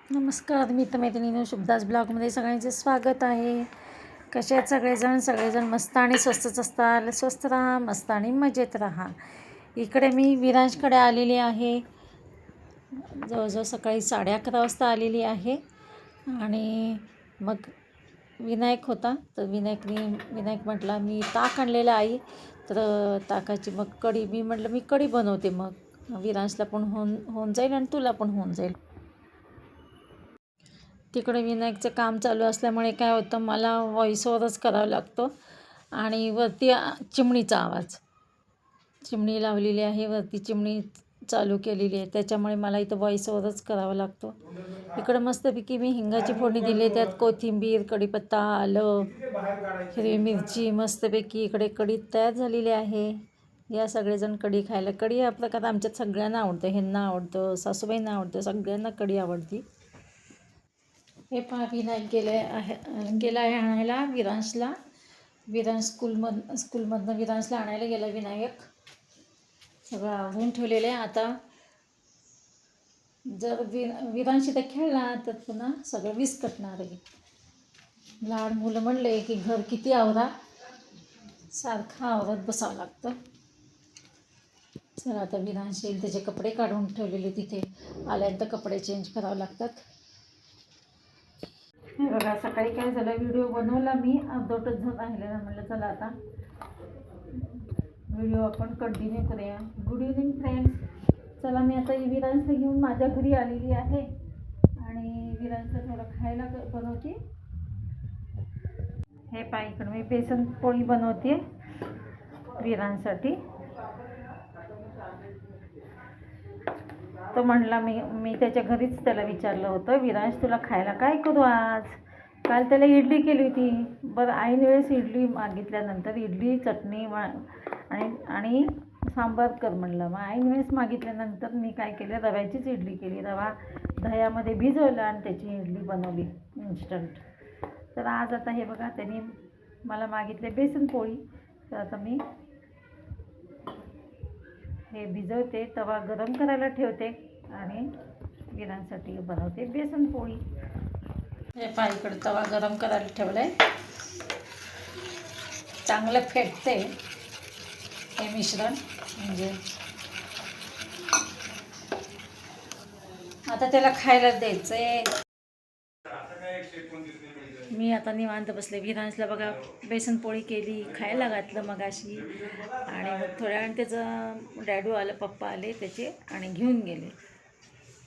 नमस्कार मित्रमैत्रिणींनो, शुभदास ब्लॉगमध्ये सगळ्यांचे स्वागत आहे. कसे आहेत सगळेजण मस्त आणि स्वस्तच असतात. स्वस्त राहा, मस्त आणि मजेत राहा. इकडे मी विरांशकडे आलेली आहे. जवळजवळ सकाळी 11:30 वाजता आलेली आहे. आणि मग विनायक होता, तर विनायक म्हटला मी ताक आणलेलं आई, तर ताकाची मग कढी. मी म्हटलं मी कढी बनवते, मग विरांशला पण होऊन जाईल आणि तुला पण होऊन जाईल. तिकडे विनायकचं काम चालू असल्यामुळे काय होतं, मला व्हॉइस ओव्हरच करावा लागतो. आणि वरती चिमणीचा आवाज, चिमणी लावलेली आहे, वरती चिमणी चालू केलेली आहे, त्याच्यामुळे मला इथं व्हॉइस ओव्हरच करावा लागतो. इकडं मस्तपैकी मी हिंगाची फोडणी दिली, त्यात कोथिंबीर, कढीपत्ता, आलं, हिरवी मिरची, मस्तपैकी इकडे कढी तयार झालेली आहे. या सगळेजण कढी खायला. कढी हा प्रकार आमच्यात सगळ्यांना आवडतं. ह्यांना आवडतं, सासूबाईंना आवडतं, सगळ्यांना कढी आवडती. हे पहा, विनायक गेला आहे आणायला विरांशला. स्कूलमधनं विरांशला आणायला गेला विनायक. सगळं आवरून ठेवलेलं आहे. आता जर विरांश इथं खेळला तर पुन्हा सगळं विस्कटणार आहे. लहान मुलं म्हणले की घर किती आवरा, सारखं आवरत बसावं लागतं. चला आता विरांश येईल, त्याचे कपडे काढून ठेवलेले तिथे, आल्यानंतर कपडे चेंज करावे लागतात. बघा, सकाळी काय झालं, व्हिडिओ बनवला मी, अर्धवटच राहिलेला. म्हणलं चला आता व्हिडिओ आपण कंटिन्यू करूया. Good evening friends. चला, मी आता विरांशला घेऊन माझ्या घरी आलेली आहे आणि विरांशला थोडं खायला बनवते. हे पहा, इकडं मी बेसन पोळी बनवते विरांशसाठी. तो म्हणला, मी त्याच्या घरीच त्याला विचारलं होतं, विरांश तुला खायला काय करू आज. काल त्याला इडली केली होती. बरं, ऐन वेळेस इडली मागितल्यानंतर इडली, चटणी आणि सांबार कर म्हणलं. मग ऐन वेळेस मागितल्यानंतर मी काय केलं, रव्याचीच इडली केली. रवा दह्यामध्ये भिजवला आणि त्याची इडली बनवली इन्स्टंट. तर आज आता हे बघा, त्यांनी मला मागितले बेसन पोळी. तर आता मी हे भिजवते, तवा गरम करायला ठेवते आणि विरांसाठी बनवते बेसन पोळी. हे पहा, इकडे तवा गरम करायला ठेवला आहे. चांगलं फेटते हे मिश्रण. म्हणजे आता त्याला खायला द्यायचं आहे. मी आता निवांत बसले. विरांशला बघा बेसन पोळी केली, खायला घातलं मगाशी. आणि मग थोड्या वेळाने त्याचं डॅडू आलं, पप्पा आले त्याचे आणि घेऊन गेले.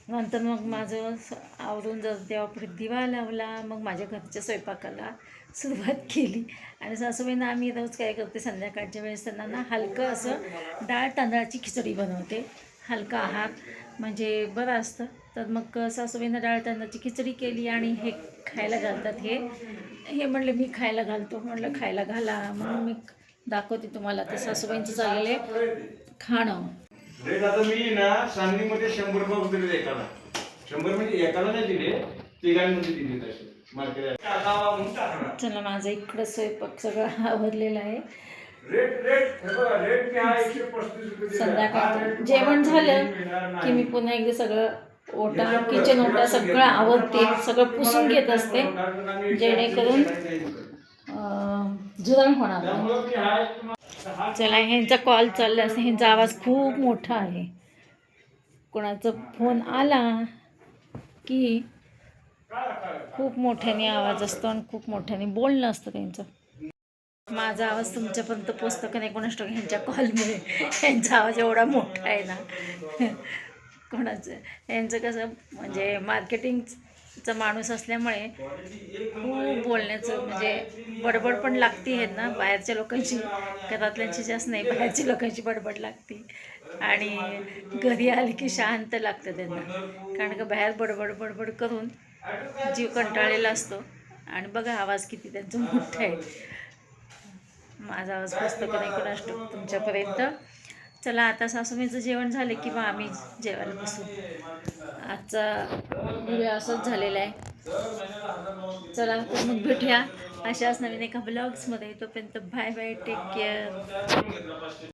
नंतर मग माझं आवरून जर देवापुढे दिवा लावला, मग माझ्या घरच्या स्वयंपाकाला सुरुवात केली. आणि सासूबाईंना आम्ही रोज काय करते, संध्याकाळच्या वेळेस त्यांना ना हलकं असं डाळ तांदळाची खिचडी बनवते. हलका आहार म्हणजे बरं असतं. तर मग सासूबाईंना डाळ तांदळाची खिचडी केली आणि हे खायला घालतात. हे म्हणले मी खायला घालतो. म्हणलं खायला घाला, म्हणून मी दाखवते तुम्हाला. तर सासूबाईंचं चाललेलं आहे खाणं. आता मी ना सांगलीमध्ये 100 बॉक्स दिले एकाला. 100 म्हणजे एकाला नाही दिले, तिघांमध्ये दिले तसे मार्केट. चला, माझं इकडं स्वयंपाक सगळं आवरलेलं आहे. संध्याकाळचं जेवण झालं की मी पुन्हा एकदा सगळं किचन ओटा सगळं आवरते, सगळं पुसून घेत असते, जेणेकरून झुरळ होणार नाही. चला, ह्यांचा कॉल चालला असं, ह्यांचा आवाज खूप मोठा आहे. कोणाचा फोन आला की खूप मोठ्याने आवाज असतो आणि खूप मोठ्याने बोलणं असतं त्यांचं. माझा आवाज तुमच्यापर्यंत पोचतो का नाही कोणास ठाऊक, ह्यांच्या कॉलमुळे. ह्यांचा आवाज एवढा मोठा आहे ना. कोणाचं ह्यांचं कसं म्हणजे मार्केटिंगचा माणूस असल्यामुळे खूप बोलण्याचं म्हणजे बडबड पण लागती आहे ना. बाहेरच्या लोकांची, घरातल्यांची जास्त नाही, बाहेरच्या लोकांची बडबड लागते. आणि घरी आली की शांत लागतं त्यांना, कारण का बाहेर बडबड करून जीव कंटाळलेला असतो. आणि बघा आवाज किती त्यांचा मोठा आहे. माझा आवाज पोचतो का नाही कोणास ठाऊक तुमच्यापर्यंत. चला, आता सासूबाईंचं जेवण झालं की मग आम्ही जेवायला बसू. आजचा व्हिडिओ असंच झालेला आहे. चला, तर मग भेटूया अशाच नवीन एका ब्लॉग्समध्ये. तोपर्यंत बाय बाय, टेक केअर.